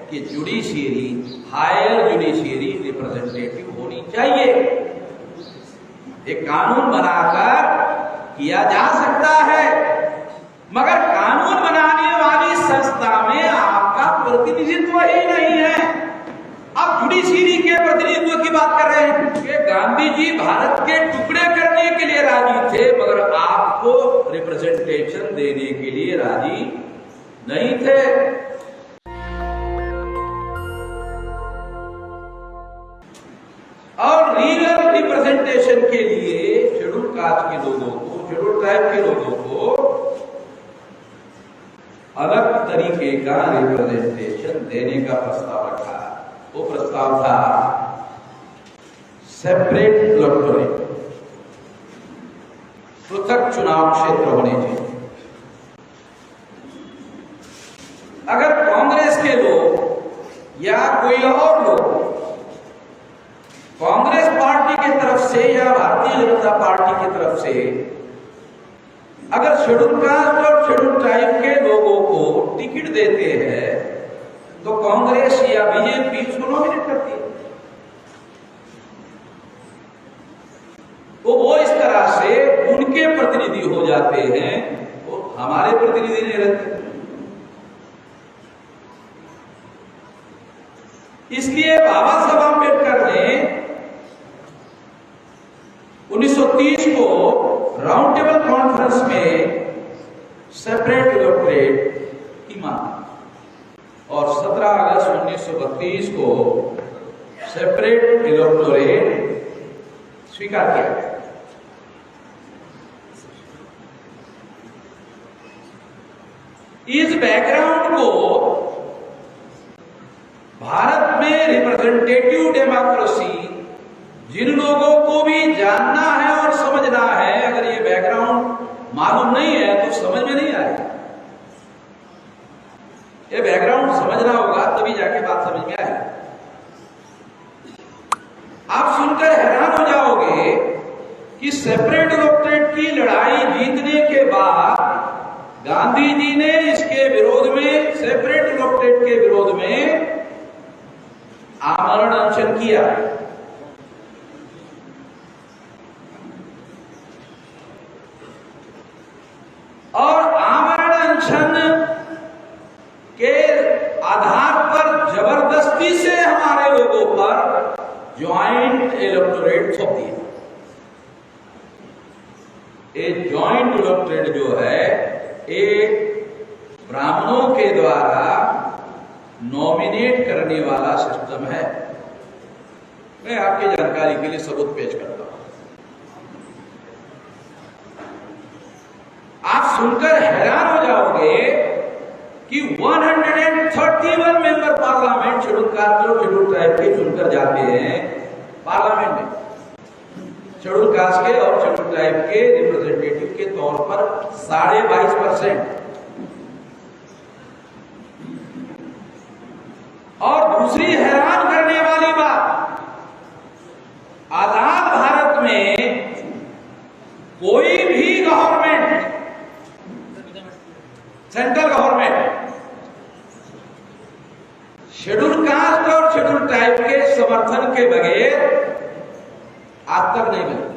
कि judiciary higher judiciary representative होनी चाहिए। एक कानून बनाकर किया जा सकता है, मगर कानून बनाने वाली संस्था में आपका प्रतिनिधित्व ही नहीं है। आप जुडिशियरी के प्रतिनिधित्व की बात कर रहे हैं कि गांधी जी भारत के टुकड़े करने के लिए राजी थे, मगर आपको रिप्रेजेंटेशन देने के लिए राजी नहीं थे। और लीगल रिप्रेजेंटेशन के लिए शेड्यूल कास्ट के लोगों को, शेड्यूल ट्राइब के लोगों को अलग तरीके का रिप्रेजेंटेशन देने का प्रस्ताव रखा। वो प्रस्ताव था सेपरेट इलेक्टोरेट, पृथक चुनाव क्षेत्र होने चाहिए। अगर कांग्रेस के लोग या कोई और लोग कांग्रेस पार्टी की तरफ से या भारतीय जनता पार्टी की तरफ से अगर शेड्यूल कास्ट और शेड्यूल ट्राइब के लोगों को टिकट देते हैं तो कांग्रेस या बीजेपी उसको नॉमिनेट करती है। तो वो इस तरह से उनके प्रतिनिधि हो जाते हैं, वो हमारे प्रतिनिधि नहीं रहते। इसलिए बाबा साहब आंबेडकर ने 1930 को राउंड टेबल कॉन्फ्रेंस में सेपरेट इलेक्टोरेट की मांग और 17 अगस्त 1932 को सेपरेट इलेक्टोरेट स्वीकार किया। इस बैकग्राउंड को भारत में रिप्रेजेंटेटिव डेमोक्रेसी जिन लोगों को भी जानना है और समझना है, अगर ये बैकग्राउंड मालूम नहीं है तो समझ में नहीं आएगा। ये बैकग्राउंड समझना होगा तभी जाके बात समझ में आएगी। आप सुनकर हैरान हो जाओगे कि सेपरेट इलेक्टोरेट की लड़ाई जीतने के बाद गांधी जी ने इसके विरोध में, सेपरेट इलेक्टोरेट के विरोध में आमरण अनशन किया। और आमरण अनशन के आधार पर जबरदस्ती से हमारे लोगों पर ज्वाइंट इलेक्टोरेट थोप दिया। ये ज्वाइंट इलेक्टोरेट जो है एक ब्राह्मणों के द्वारा नॉमिनेट करने वाला सिस्टम है। मैं आपकी जानकारी के लिए सबूत पेश करता हूं। आप सुनकर हैरान हो जाओगे कि 131 मेंबर पार्लियामेंट शेड्यूल कास्ट और शेड्यूल ट्राइब के चुनकर जाते हैं पार्लियामेंट में। शेड्यूल कास्ट के और शेड्यूल ट्राइब के रिप्रेजेंटेटिव के तौर पर 22.5%। और दूसरी हैरान करने वाली बात, आजाद भारत में कोई भी government, central government schedule caste और शेड्यूल ट्राइब के समर्थन के बगैर आज तक नहीं बनी।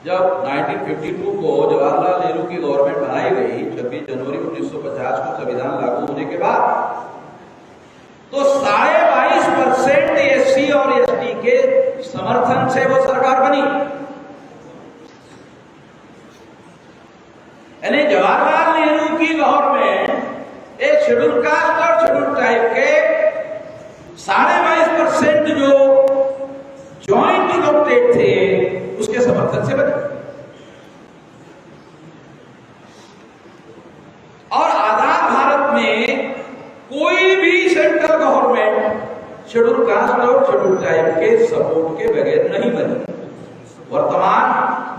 जब 1952 को जवाहरलाल नेहरू की गवर्नमेंट बनाई गई, 26 जनवरी 1950 को संविधान लागू होने के बाद, तो 22.5% एससी और एसटी के समर्थन से वो सरकार बनी। यानी जवाहरलाल नेहरू की गवर्नमेंट एक शेड्यूल कास्ट और शेड्यूल ट्राइब के 22.5% जो ज्वाइंट इलेक्टोरेट थे उसके समर्थन से बनी। और आजाद भारत में कोई भी सेंट्रल गवर्नमेंट शेड्यूल कास्ट और शेड्यूल ट्राइब के सपोर्ट के बगैर नहीं बनी। वर्तमान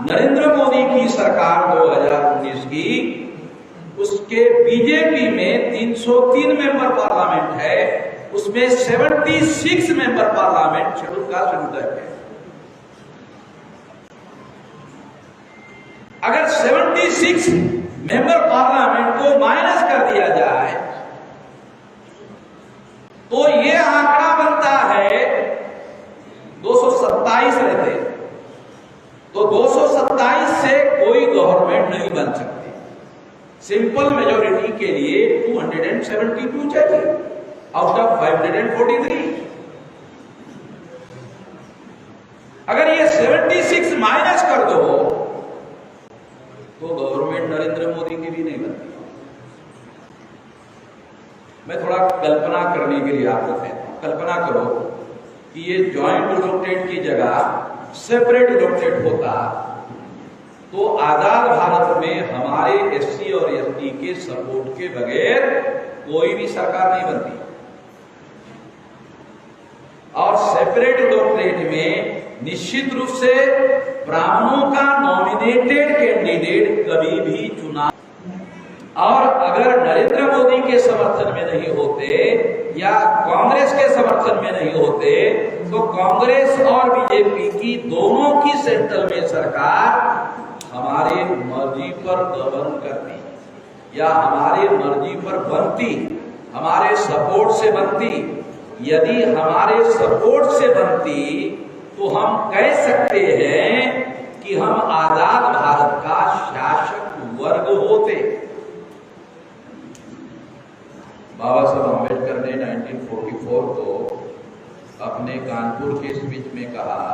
नरेंद्र मोदी की सरकार 2019 की, उसके बीजेपी में 303 मेंबर पार्लियामेंट है, उसमें 76 member parliament schedule caste schedule tribe है। अगर 76 मेंबर पार्लियामेंट को माइनस कर दिया जाए तो ये आंकड़ा बनता है 227 रहते, तो 227 से कोई गवर्नमेंट नहीं बन सकती। सिंपल मेजोरिटी के लिए 272 चाहिए आउट ऑफ 543। अगर ये 76 माइनस कर दो तो गवर्नमेंट नरेंद्र मोदी की भी नहीं बनती। मैं थोड़ा कल्पना करने के लिए आपको कहता हूं, कल्पना करो कि ये ज्वाइंट इलेक्टेड की जगह सेपरेट इलेक्टेड होता तो आजाद भारत में हमारे एससी और एसटी के सपोर्ट के बगैर कोई भी सरकार नहीं बनती। और सेपरेट इलेक्टेड में निश्चित रूप से ब्राह्मणों का नॉमिनेटेड कैंडिडेट कभी भी चुना, और अगर नरेंद्र मोदी के समर्थन में नहीं होते या कांग्रेस के समर्थन में नहीं होते तो कांग्रेस और बीजेपी की दोनों की सेंट्रल में सरकार हमारे मर्जी पर गवर्न करती या हमारे मर्जी पर बनती, हमारे सपोर्ट से बनती। यदि हमारे सपोर्ट से बनती तो हम कह सकते हैं कि हम आजाद भारत का शासक वर्ग होते। बाबा साहब अम्बेडकर ने 1944 को अपने कानपुर के स्पीच में कहा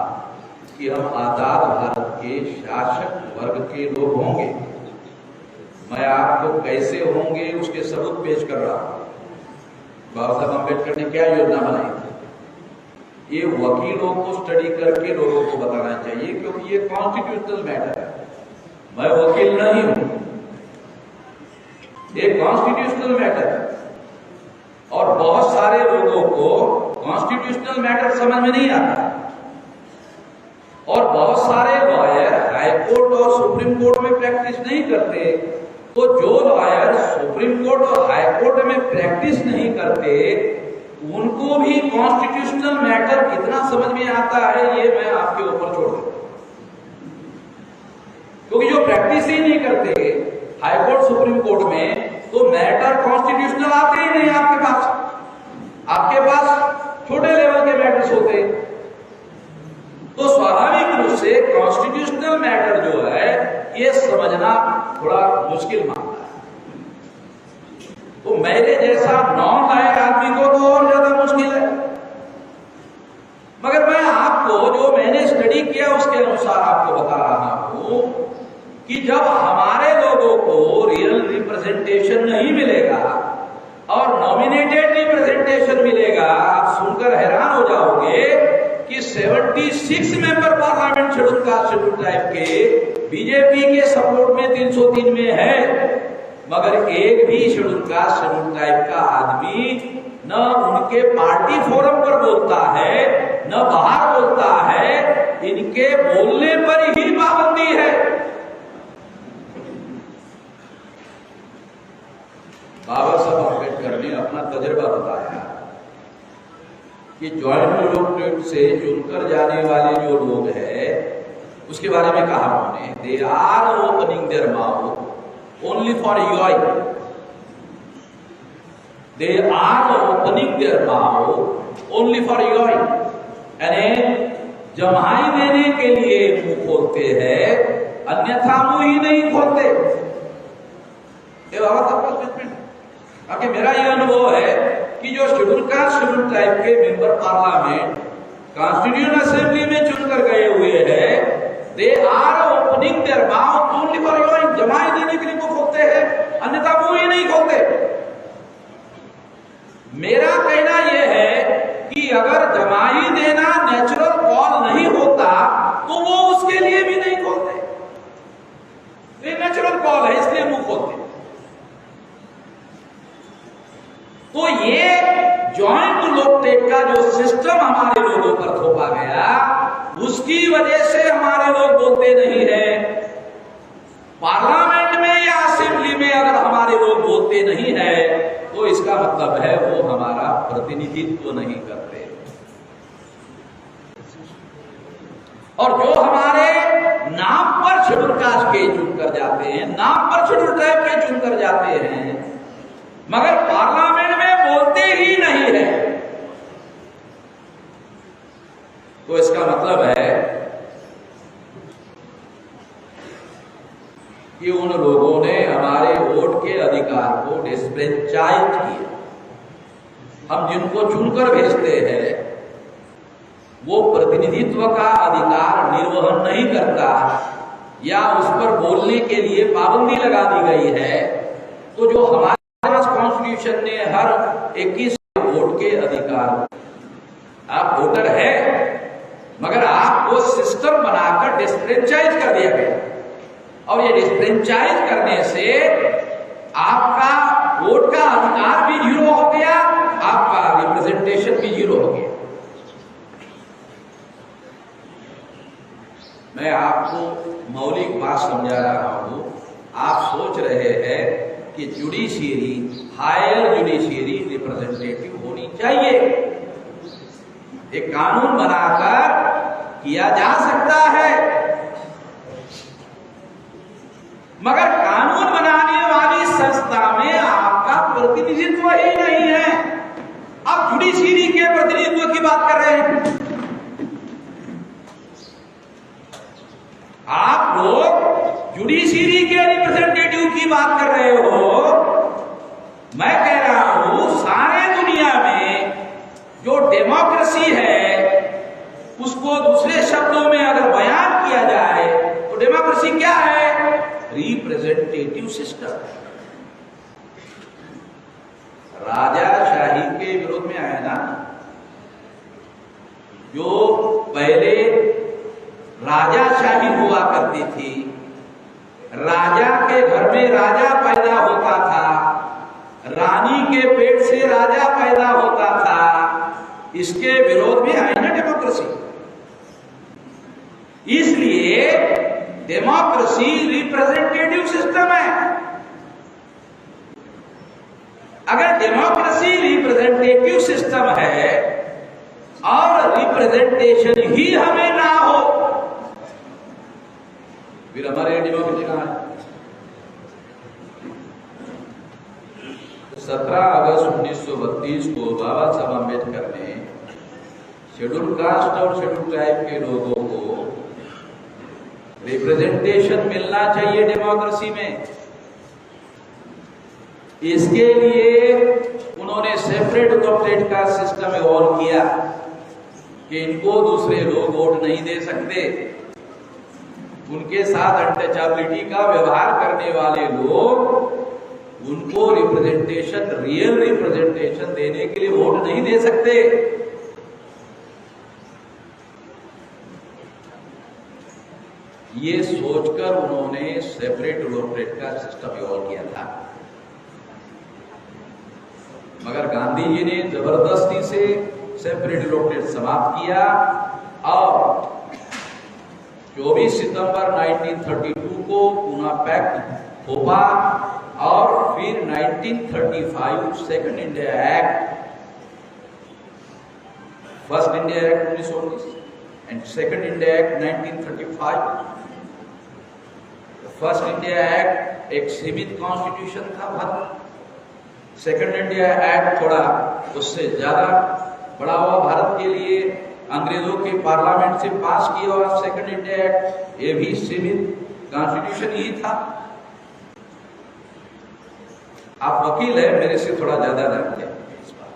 कि हम आजाद भारत के शासक वर्ग के लोग होंगे। मैं आपको कैसे होंगे उसके सबूत पेश कर रहा हूं। बाबा साहब अम्बेडकर ने क्या योजना बनाई थी, ये वकीलों को स्टडी करके लोगों को बताना चाहिए, क्योंकि ये कॉन्स्टिट्यूशनल मैटर है। मैं वकील नहीं हूं, ये कॉन्स्टिट्यूशनल मैटर है और बहुत सारे लोगों को कॉन्स्टिट्यूशनल मैटर समझ में नहीं आता। और बहुत सारे लॉयर हाई कोर्ट और सुप्रीम कोर्ट में प्रैक्टिस नहीं करते, तो जो लॉयर सुप्रीम कोर्ट और हाई कोर्ट में प्रैक्टिस नहीं करते उनको भी कॉन्स्टिट्यूशनल मैटर कितना समझ में आता है ये मैं आपके ऊपर छोड़ देता हूं। क्योंकि जो प्रैक्टिस ही नहीं करते हाई कोर्ट सुप्रीम कोर्ट में तो मैटर कॉन्स्टिट्यूशनल आते ही नहीं आपके पास। आपके पास छोटे लेवल के मैटर्स होते, तो स्वाभाविक रूप से कॉन्स्टिट्यूशनल मैटर जो है ये समझना थोड़ा मुश्किल मामला है। तो मेरे जैसा नॉन लॉयर आदमी को तो और ज्यादा मुश्किल है। मगर मैं आपको जो मैंने स्टडी किया उसके अनुसार आपको बता रहा हूं कि जब हमारे लोगों को रियल रिप्रेजेंटेशन नहीं मिलेगा और नॉमिनेटेड रिप्रेजेंटेशन मिलेगा, आप सुनकर हैरान हो जाओगे कि 76 member parliament schedule caste schedule tribe के बीजेपी के सपोर्ट में 303 में है, मगर एक भी शेड्यूल कास्ट शेड्यूल ट्राइब का आदमी न उनके पार्टी फोरम पर बोलता है न बाहर बोलता है, इनके बोलने पर ही पाबंदी है। बाबा साहब अम्बेडकर ने अपना तजुर्बा बताया कि ज्वाइंट इलेक्टेड से चुनकर जाने वाले जो लोग हैं उसके बारे में कहा उन्होंने, they are opening their mouth only for yawning, they are opening their mouth only for yawning, यानी जमाई देने के लिए मुंह खोलते हैं अन्यथा मुंह ही नहीं खोलते। ये बाबा साहब का स्टेटमेंट। बाकी मेरा यह अनुभव है कि जो शेड्यूल कास्ट शेड्यूल ट्राइब के मेंबर पार्लियामेंट कॉन्स्टिट्यूएंट असेंबली में चुनकर गए हुए हैं, they are opening their mouth only for yawning, जमाई देने के लिए मुंह खोलते हैं अन्यथा मुंह ही नहीं खोलते। मेरा कहना यह है कि अगर जमाई देना नेचुरल कॉल नहीं होता तो वो उसके लिए भी नहीं खोलते। ये नेचुरल कॉल है इसलिए मुंह खोलते। तो ये ज्वाइंट इलेक्टेड का जो सिस्टम हमारे लोगों पर थोपा गया उसकी वजह से हमारे लोग बोलते नहीं है। पार्लियामेंट में या असेंबली में अगर हमारे लोग बोलते नहीं है तो इसका मतलब है वो हमारा प्रतिनिधित्व नहीं करते। और जो हमारे नाम पर शेड्यूल कास्ट के चुनकर जाते हैं, नाम पर शेड्यूल ट्राइब के चुनकर जाते हैं, मगर पार्लियामेंट में बोलते ही नहीं है। तो इसका मतलब है कि उन लोगों ने हमारे वोट के अधिकार को डिस्फ्रेंचाइज किया। हम जिनको चुनकर भेजते हैं वो प्रतिनिधित्व का अधिकार निर्वहन नहीं करता या उस पर बोलने के लिए पाबंदी लगा दी गई है। तो जो हमारे कॉन्स्टिट्यूशन ने हर 21 वोट के अधिकार, आप वोटर है मगर आपको सिस्टम बनाकर डिस्फ्रेंचाइज कर दिया गया, और ये डिस्फ्रेंचाइज करने से आपका वोट का अधिकार भी जीरो हो गया, आपका रिप्रेजेंटेशन भी जीरो हो गया। मैं आपको मौलिक बात समझा रहा हूं। आप सोच रहे हैं कि जुडिशियरी, हायर जुडिशियरी रिप्रेजेंटेटिव होनी चाहिए। एक कानून बनाकर किया जा सकता है, मगर कानून बनाने वाली संस्था में आपका प्रतिनिधित्व ही नहीं है। आप जुडिशियरी के प्रतिनिधित्व की बात कर रहे हैं। आप लोग जुडिशियरी के रिप्रेजेंटेटिव की बात कर रहे हो। मैं कह रहा हूं सारे दुनिया में जो डेमोक्रेसी है उसको दूसरे शब्दों में अगर बयान किया जाए तो डेमोक्रेसी क्या है? Representative system. राजाशाही के विरोध में आया ना, जो पहले राजाशाही हुआ करती थी, राजा के घर में राजा पैदा होता था, रानी के पेट से राजा पैदा होता था, इसके विरोध में आई ना डेमोक्रेसी। इसलिए डेमोक्रेसी रिप्रेजेंटेटिव सिस्टम है। अगर डेमोक्रेसी रिप्रेजेंटेटिव सिस्टम है और रिप्रेजेंटेशन ही हमें ना हो, फिर हमारे डेमोक्रेसी कहां है? 17 अगस्त 1932 को बाबा साहब अम्बेडकर ने शेड्यूल कास्ट और शेड्यूल ट्राइब के लोगों को रिप्रेजेंटेशन मिलना चाहिए डेमोक्रेसी में। इसके लिए उन्होंने सेपरेट डॉक्टरेट का सिस्टम इवॉल्व किया कि इनको दूसरे लोग वोट नहीं दे सकते। उनके साथ अनटचेबिलिटी का व्यवहार करने वाले लोग उनको रिप्रेजेंटेशन, रियल रिप्रेजेंटेशन देने के लिए वोट नहीं दे सकते। ये सोचकर उन्होंने सेपरेट डॉक्टरेट का सिस्टम इवॉल्व किया था, मगर गांधी जी ने जबरदस्ती से सेपरेट डॉक्टरेट समाप्त किया और 24 सितंबर 1932 को पूना पैक्ट हुआ और फिर 1935 second India act, first India act 1919 and second India act 1935। First India act एक सीमित कॉन्स्टिट्यूशन था भारत, सेकंड इंडिया एक्ट थोड़ा उससे ज्यादा बड़ा हुआ भारत के लिए, अंग्रेजों के पार्लियामेंट से पास किया हुआ सेकंड इंडिया एक्ट, ये भी सीमित कॉन्स्टिट्यूशन ही था। आप वकील है, मेरे से थोड़ा ज्यादा जानते हैं इस बात,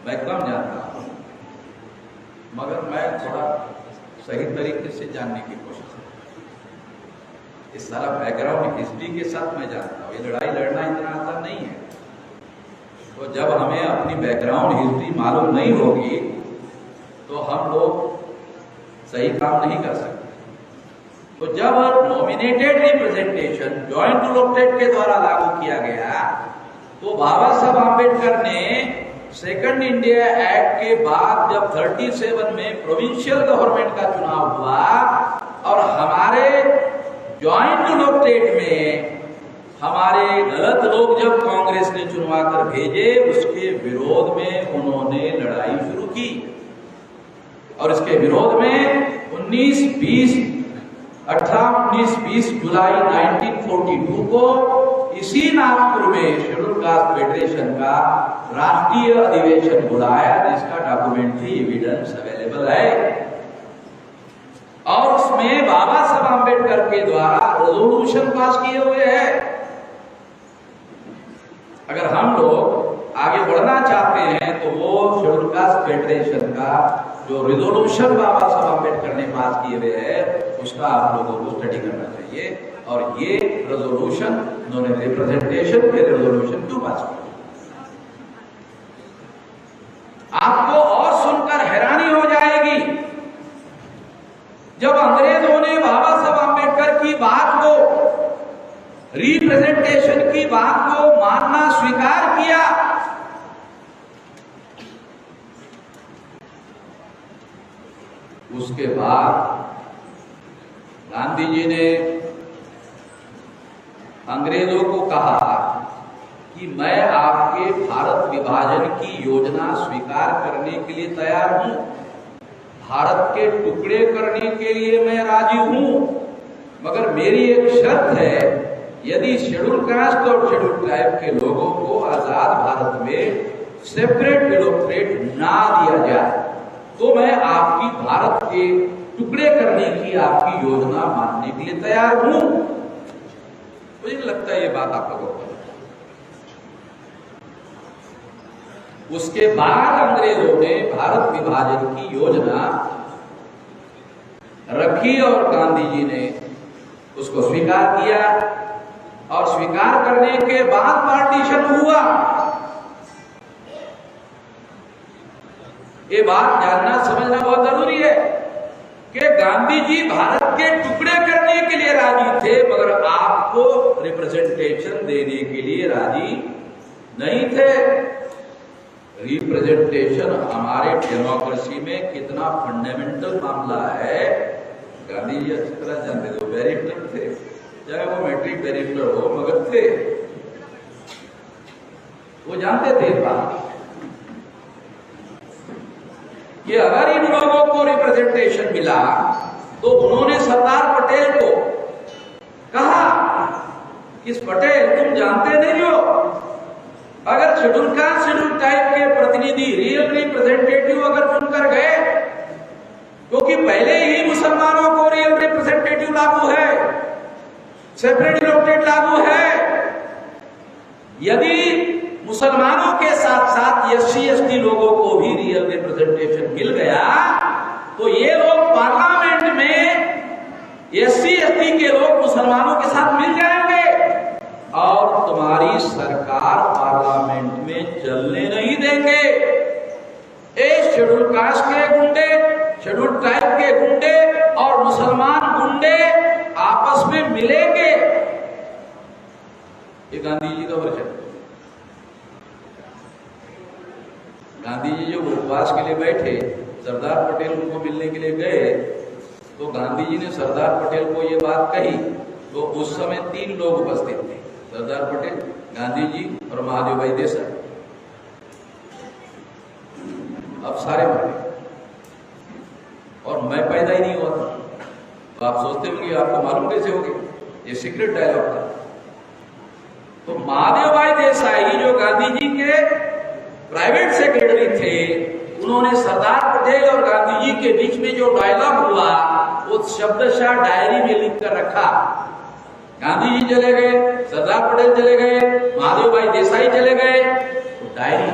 मैं कम जानता हूं, मगर मैं थोड़ा सही तरीके से जानने की कोशिश करता हूं। इस सारा बैकग्राउंड हिस्ट्री के साथ मैं जानता हूं। ये लड़ाई लड़ना इतना आसान नहीं है। तो जब हमें अपनी बैकग्राउंड हिस्ट्री मालूम नहीं होगी तो हम लोग सही काम नहीं कर सकते। तो जब नॉमिनेटेड रिप्रेजेंटेशन जॉइंट डॉक्टरेट के द्वारा लागू किया गया तो बाबा साहब आम्बेडकर ने सेकंड इंडिया एक्ट के बाद जब 37 में प्रोविंशियल गवर्नमेंट का चुनाव हुआ और हमारे जॉइंट डॉक्टरेट में हमारे गलत लोग जब कांग्रेस ने चुनवा कर भेजे, उसके विरोध में उन्होंने लड़ाई शुरू की और इसके विरोध में 19-20 जुलाई 19 1942 को इसी नागपुर में शेड्यूल कास्ट फेडरेशन का राष्ट्रीय अधिवेशन बुलाया, जिसका डॉक्यूमेंट्री एविडेंस अवेलेबल है। और उसमें बाबा साहब आम्बेडकर के द्वारा रेजोल्यूशन पास किए हुए हैं। अगर हम लोग आगे बढ़ना चाहते हैं तो वो शेड्यूल कास्ट फेडरेशन का जो रेजोल्यूशन बाबा साहब आम्बेडकर ने पास किए हुए हैं, उसका आप लोगों को स्टडी करना चाहिए। और ये रेजोल्यूशन उन्होंने रिप्रेजेंटेशन के रेजोल्यूशन क्यों पास किया, आपको और सुनकर हैरानी हो जाएगी। जब अंग्रेजों ने बाबा साहब आम्बेडकर की बात को, रिप्रेजेंटेशन की बात को मानना स्वीकार किया, उसके बाद गांधी जी ने अंग्रेजों को कहा कि मैं आपके भारत विभाजन की योजना स्वीकार करने के लिए तैयार हूं, भारत के टुकड़े करने के लिए मैं राजी हूं, मगर मेरी एक शर्त है, यदि शेड्यूल कास्ट और शेड्यूल ट्राइब के लोगों को आजाद भारत में सेपरेट इलेक्टोरेट ना दिया जाए तो मैं आपकी भारत के टुकड़े करने की आपकी योजना मानने के लिए तैयार हूं। मुझे नहीं लगता ये बात आप लोगों को। उसके बाद अंग्रेजों ने भारत विभाजन की योजना रखी और गांधी जी ने उसको स्वीकार किया, और स्वीकार करने के बाद पार्टीशन हुआ। ये बात जानना समझना बहुत जरूरी है कि गांधी जी भारत के टुकड़े करने के लिए राजी थे, मगर आपको रिप्रेजेंटेशन देने के लिए राजी नहीं थे। रिप्रेजेंटेशन हमारे डेमोक्रेसी में कितना फंडामेंटल मामला है, गांधी जी अच्छी तरह जानते थे। बैरिस्टर थे, चाहे वो मैट्रिक बैरिस्टर हो, मगर थे, वो जानते थे बात कि अगर इन लोगों को रिप्रेजेंटेशन मिला तो उन्होंने सरदार पटेल को कहा कि पटेल तुम जानते नहीं हो, अगर शेड्यूल कास्ट शेड्यूल टाइप के प्रतिनिधि रियल रिप्रेजेंटेटिव अगर चुनकर गए, क्योंकि पहले ही मुसलमानों को रियल रिप्रेजेंटेटिव लागू है, सेपरेट इलेक्टेड लागू है, यदि मुसलमानों के साथ साथ एससी एसटी लोगों को भी रियल रिप्रेजेंटेशन मिल गया तो ये लोग पार्लियामेंट में एससी एसटी के लोग मुसलमानों के साथ मिल जाएंगे और तुम्हारी सरकार पार्लियामेंट में चलने नहीं देंगे। शेड्यूल कास्ट के गुंडे, शेड्यूल ट्राइब के गुंडे और मुसलमान गुंडे आपस में मिलेंगे। ये गांधी जी का वर्षन। गांधी जी जब उपवास के लिए बैठे, सरदार पटेल उनको मिलने के लिए गए, तो गांधी जी ने सरदार पटेल को ये बात कही, तो उस समय 3 लोग उपस्थित थे, सरदार पटेल, गांधी जी और महादेव भाई देसाई। अब सारे मर गए और मैं पैदा ही नहीं हुआ था। तो आप सोचते होंगे आपको मालूम कैसे हो गया, ये सीक्रेट डायलॉग था। तो महादेव भाई देसाई जो गांधी जी के प्राइवेट सेक्रेटरी थे, उन्होंने सरदार पटेल और गांधी जी के बीच में जो डायलॉग हुआ वो शब्दशः डायरी में लिख कर रखा। गांधी जी चले गए, सरदार पटेल चले गए, महादेव भाई देसाई चले गए, तो डायरी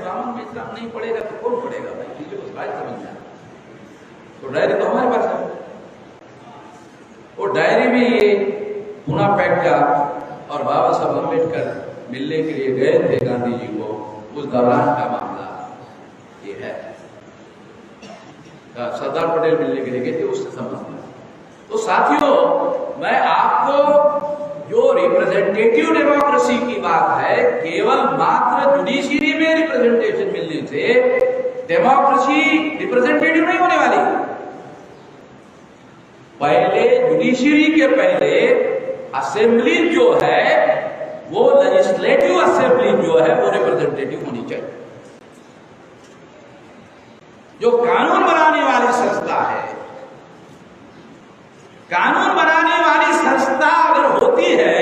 बामन मिश्रा नहीं पड़ेगा तो कौन पड़ेगा भाई, चीजों को बात समझना। तो डायरी तो हमारे पास है। वो डायरी में ये पुना पैक्टा और बाबा साहब अम्बेडकर मिलने के लिए गए थे गांधी जी को, उस दौरान का मामला ये है। सरदार पटेल मिलने के लिए गए थे, उससे संबंध। तो साथियों, मैं आपको जो रिप्रेजेंटेटिव डेमोक्रेसी की बात है, केवल मात्र जुडिशरी में रिप्रेजेंटेशन मिलने से डेमोक्रेसी रिप्रेजेंटेटिव नहीं होने वाली। पहले जुडिशरी के पहले असेंबली जो है वो लेजिस्लेटिव असेंबली जो है वो रिप्रेजेंटेटिव होनी चाहिए। जो कानून बनाने वाली संस्था है, कानून बनाने वाली संस्था अगर होती है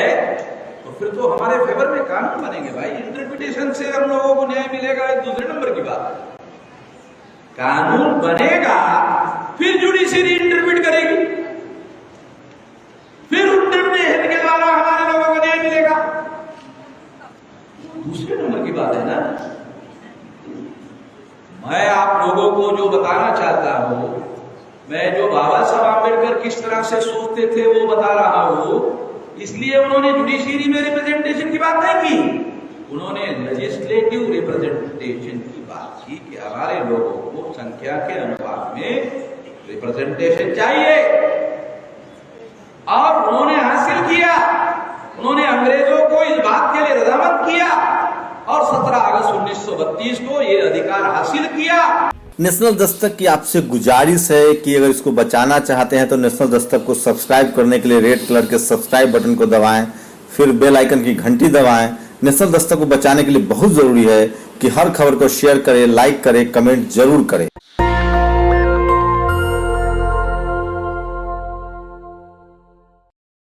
तो फिर तो हमारे फेवर में कानून बनेंगे भाई। इंटरप्रिटेशन से हम लोगों को न्याय मिलेगा, एक दूसरे नंबर की बात है। कानून बनेगा फिर जुडिशरी इंटरप्रिट करेगी, फिर इंटरप्रिटेशन के द्वारा हमारे लोगों को न्याय मिलेगा, दूसरे नंबर की बात है ना। मैं आप लोगों को जो बताना चाहता हूं, मैं जो बाबा साहब आंबेडकर किस तरह से सोचते थे वो बता रहा हूं। इसलिए उन्होंने जुडिशरी में रिप्रेजेंटेशन की बात नहीं की, उन्होंने लेजिस्लेटिव रिप्रेजेंटेशन की बात की कि हमारे लोगों को संख्या के अनुपात में रिप्रेजेंटेशन चाहिए। और उन्होंने हासिल किया, उन्होंने अंग्रेजों को इस बात के लिए रजामंद किया और 17 अगस्त 1932 को ये अधिकार हासिल किया। नेशनल दस्तक की आपसे गुजारिश है कि अगर इसको बचाना चाहते हैं तो नेशनल दस्तक को सब्सक्राइब करने के लिए रेड कलर के सब्सक्राइब बटन को दबाएं, फिर बेल आइकन की घंटी दबाएं। नेशनल दस्तक को बचाने के लिए बहुत जरूरी है कि हर खबर को शेयर करें, लाइक करें, कमेंट जरूर करें।